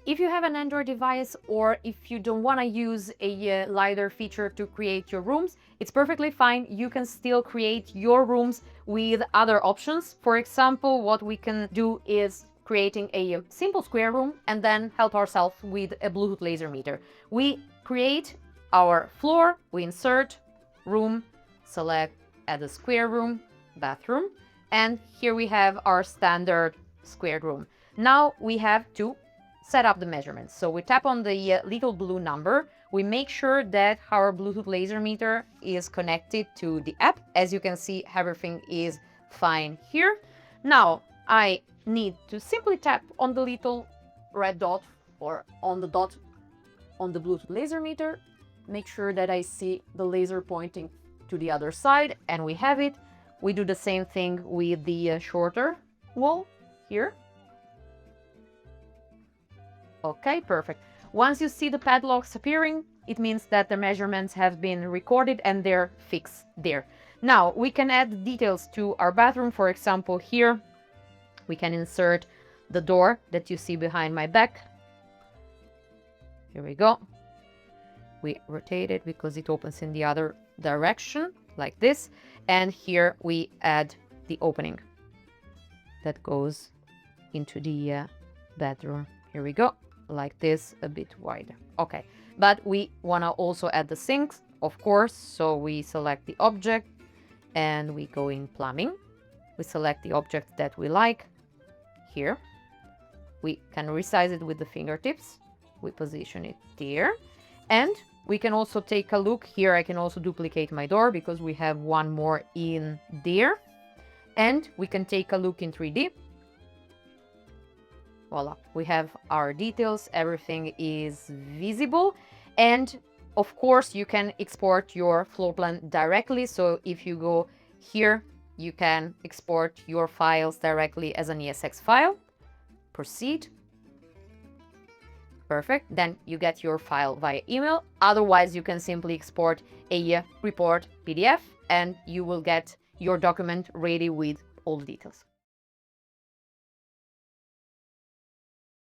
If you have an Android device, or if you don't want to use a LiDAR feature to create your rooms, it's perfectly fine. You can still create your rooms with other options. For example, what we can do is creating a simple square room and then help ourselves with a Bluetooth laser meter. We create our floor, we insert room, select add a square room, bathroom, and here we have our standard square room. Now we have to set up the measurements. So we tap on the little blue number. We make sure that our Bluetooth laser meter is connected to the app. As you can see, everything is fine here. Now I need to simply tap on the little red dot or on the dot on the Bluetooth laser meter. Make sure that I see the laser pointing to the other side, and we have it. We do the same thing with the shorter wall here. Okay, perfect. Once you see the padlocks appearing, it means that the measurements have been recorded and they're fixed there. Now we can add details to our bathroom. For example, here we can insert the door that you see behind my back. Here we go. We rotate it because it opens in the other direction like this. And here we add the opening that goes into the bedroom. Here we go. Like this, a bit wider. Okay, but we want to also add the sinks, of course. So we select the object and we go in plumbing. We select the object that we like here. We can resize it with the fingertips. We position it there, and we can also take a look here. I can also duplicate my door because we have one more in there, and we can take a look in 3D. Voila, we have our details, everything is visible. And of course, you can export your floor plan directly. So if you go here, you can export your files directly as an ESX file. Proceed. Perfect. Then you get your file via email. Otherwise, you can simply export a report PDF and you will get your document ready with all the details.